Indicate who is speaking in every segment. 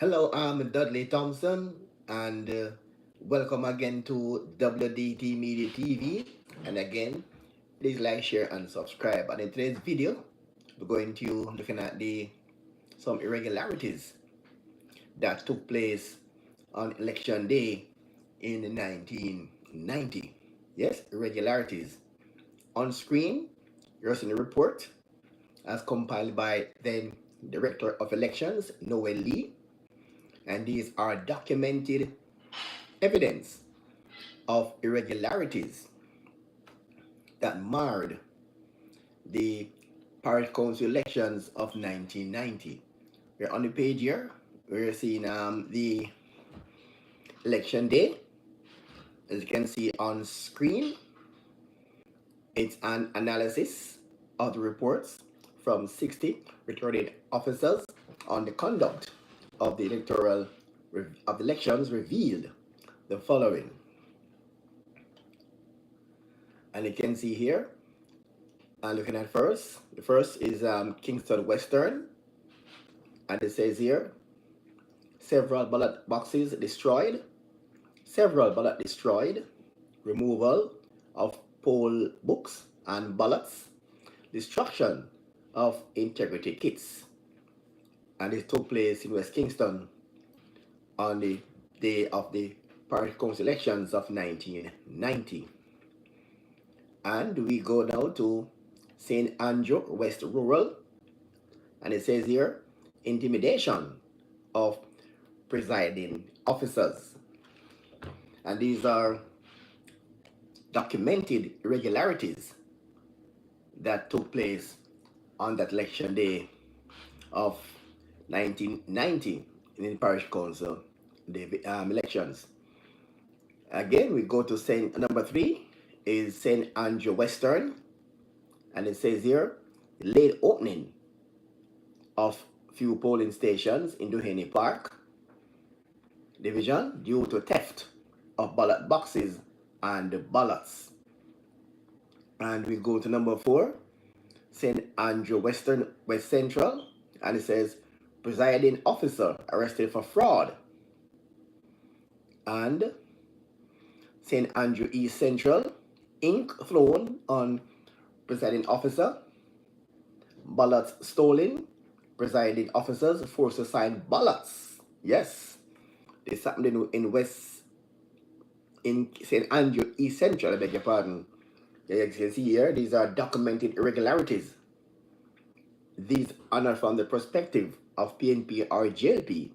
Speaker 1: Hello, I'm Dudley Thompson, and welcome again to WDT Media TV. And again, please like, share, and subscribe. And in today's video, we're going to looking at the some irregularities that took place on election day in 1990. Yes, irregularities. On screen, you're seeing a report as compiled by then Director of Elections, Noel, and these are documented evidence of irregularities that marred the Parish Council elections of 1990. We're on the page here. We're seeing the election day. As you can see on screen, it's an analysis of the reports from 60 returning officers on the conduct of the elections revealed the following. And you can see here, looking at the first is Kingston Western, and it says here, several ballot boxes destroyed, removal of poll books and ballots, destruction of integrity kits. And it took place in West Kingston on the day of the Parish Council elections of 1990. And we go now to St. Andrew West Rural, and it says here, intimidation of presiding officers. And these are documented irregularities that took place on that election day of 1990 in the Parish Council elections. Again, we go to number 3 is St. Andrew Western, and it says here, late opening of few polling stations in Duhaney Park Division due to theft of ballot boxes and ballots. And we go to number 4, St. Andrew Western West Central, and it says presiding officer arrested for fraud. And St. Andrew East Central, ink thrown on presiding officer, ballots stolen, presiding officers forced to sign ballots. Yes, this happened in St. Andrew East Central, I beg your pardon. As you can see here, these are documented irregularities. These are not from the perspective of PNP or JLP,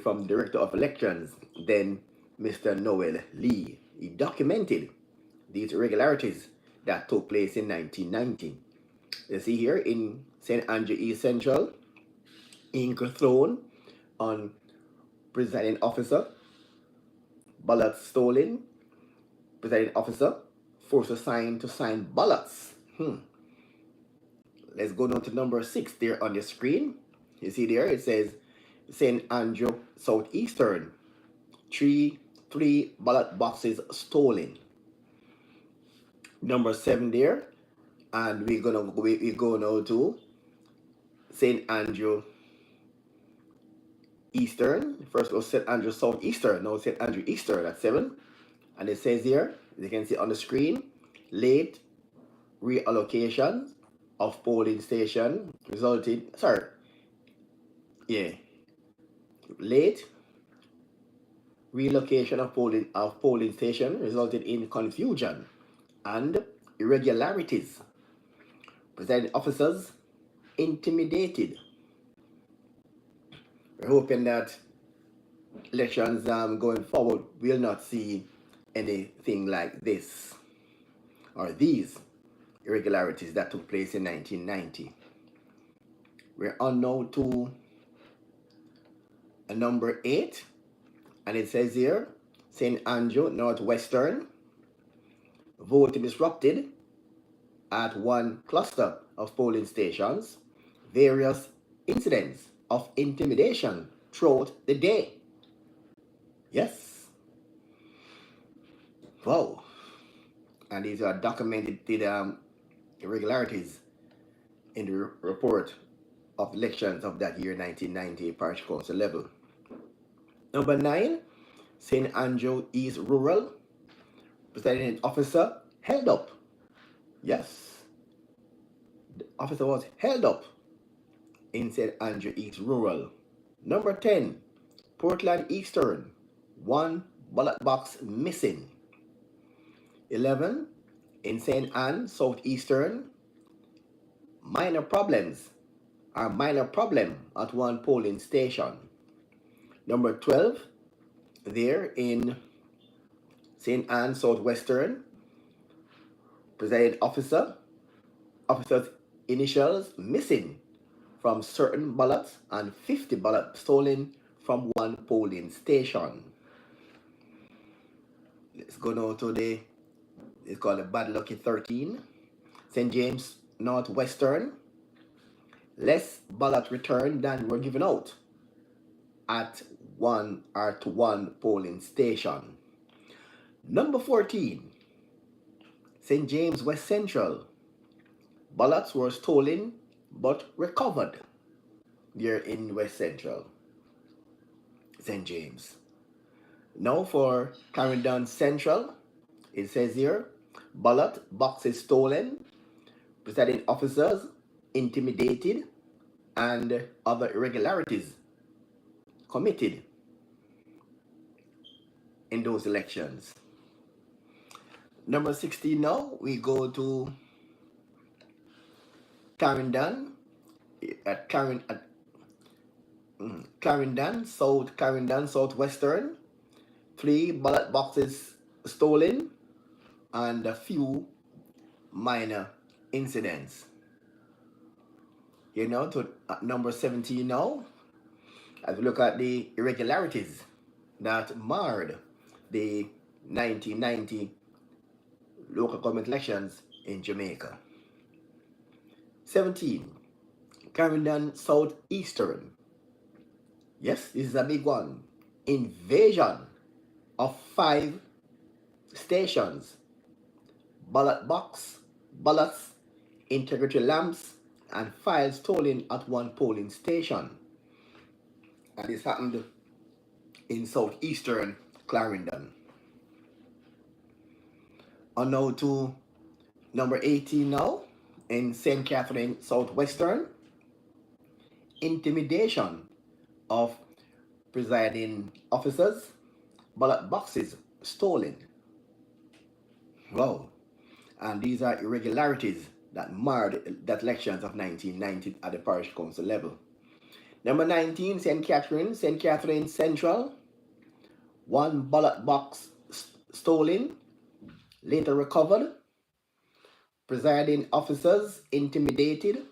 Speaker 1: from the Director of Elections, then Mr. Noel Lee. He documented these irregularities that took place in 1990. You see here in St. Andrew East Central, ink thrown on presiding officer, ballots stolen, presiding officer forced to sign ballots. Let's go down to number 6 there on the screen. You see there, it says St. Andrew Southeastern, three ballot boxes stolen. Number 7 there, and we go now to St. Andrew Eastern. First was St. Andrew Southeastern, now St. Andrew Eastern at 7. And it says here, as you can see on the screen, late reallocation of polling station late relocation of polling station resulted in confusion and irregularities. Presiding officers intimidated. We're hoping that elections going forward will not see anything like this or these irregularities that took place in 1990. We're on now to number 8, and it says here, St. Andrew Northwestern, voting disrupted at one cluster of polling stations, various incidents of intimidation throughout the day. Yes. Wow. And these are documented irregularities in the report of elections of that year, 1990, Parish Council level. Number 9, St. Andrew East Rural, presiding officer held up. Yes, the officer was held up in St. Andrew East Rural. Number 10, Portland Eastern, one ballot box missing. 11, in St. Anne Southeastern, minor problems are minor problem at one polling station. Number 12, there in St. Anne Southwestern, presiding officer's initials missing from certain ballots and 50 ballots stolen from one polling station. Let's go now to it's called the Bad Lucky 13. St. James Northwestern, less ballot returned than were given out at one polling station. Number 14, St. James West Central, ballots were stolen but recovered there in West Central, St. James. Now for Clarendon Central, it says here, ballot boxes stolen, presiding officers intimidated, and other irregularities committed in those elections. Number 16 now, we go to Clarendon, Clarendon Southwestern, 3 ballot boxes stolen, and a few minor incidents. You know, to number 17 now, as we look at the irregularities that marred the 1990 local government elections in Jamaica. 17, Clarendon Southeastern. Yes, this is a big one. Invasion of 5 stations, ballots, integrity lamps, and files stolen at one polling station. And this happened in southeastern Clarendon. On now to number 18 now, in St. Catherine Southwestern, intimidation of presiding officers, ballot boxes stolen. Wow. And these are irregularities that marred that elections of 1990 at the parish council level. Number 19, St. Catherine Central, 1 ballot box stolen, later recovered, presiding officers intimidated,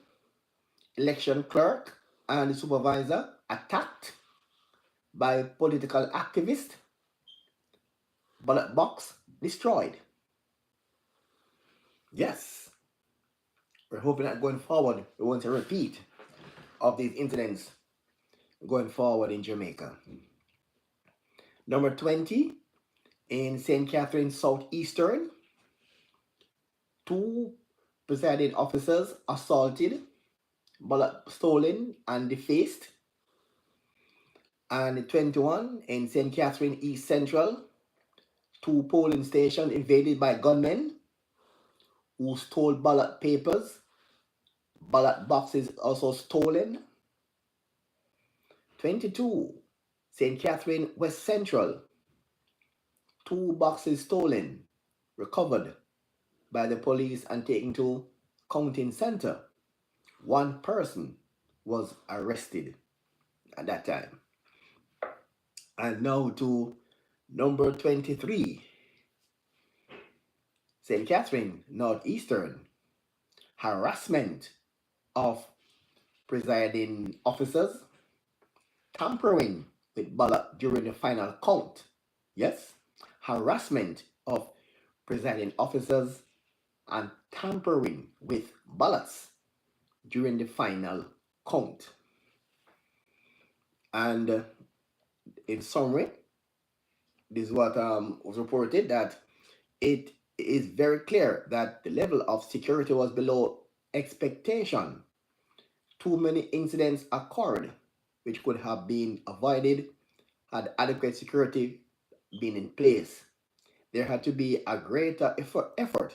Speaker 1: election clerk and supervisor attacked by political activists, ballot box destroyed. Yes, we're hoping that going forward we want a repeat of these incidents going forward in Jamaica. Number 20, in St. Catherine Southeastern, 2 presiding officers assaulted, ballot stolen and defaced. And 21, in St. Catherine East Central, 2 polling stations invaded by gunmen who stole ballot papers, ballot boxes also stolen. 22, St. Catherine West Central, 2 boxes stolen, recovered by the police and taken to counting center. 1 person was arrested at that time. And now to number 23, St. Catherine Northeastern, harassment of presiding officers, tampering with ballot during the final count. Yes, harassment of presiding officers and tampering with ballots during the final count. And in summary, this is what was reported, that it is very clear that the level of security was below expectation. Too many incidents occurred which could have been avoided had adequate security been in place, there had to be a greater effort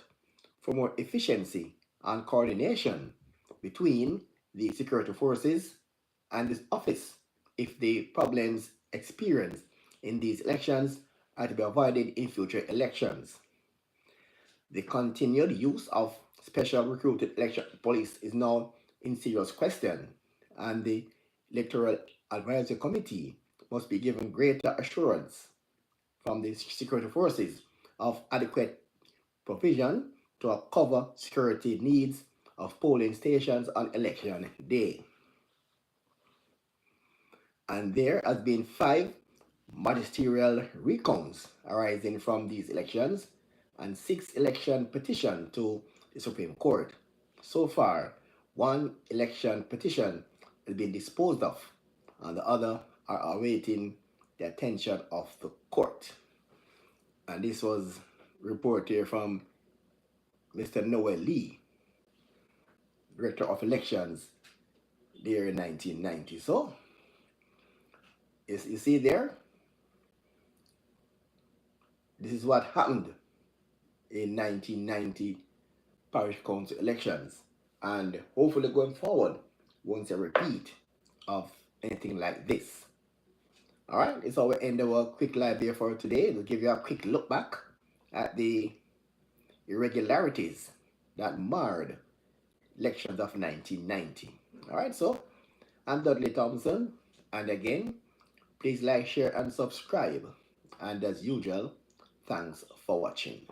Speaker 1: for more efficiency and coordination between the security forces and this office if the problems experienced in these elections are to be avoided in future elections. The continued use of special recruited election police is now in serious question, and the Electoral Advisory Committee must be given greater assurance from the security forces of adequate provision to cover security needs of polling stations on election day. And there has been 5 magisterial recounts arising from these elections and 6 election petitions to the Supreme Court. So far, 1 election petition has been disposed of, and the other are awaiting the attention of the court. And this was reported from Mr. Noel Lee, Director of Elections, there in 1990. So, you see there, this is what happened in 1990 Parish Council elections, and hopefully going forward won't see a repeat of anything like this. All right, it's our end of our quick live here for today. We'll give you a quick look back at the irregularities that marred elections of 1990. All right, so I'm Dudley Thompson, and again, please like, share, and subscribe. And as usual, thanks for watching.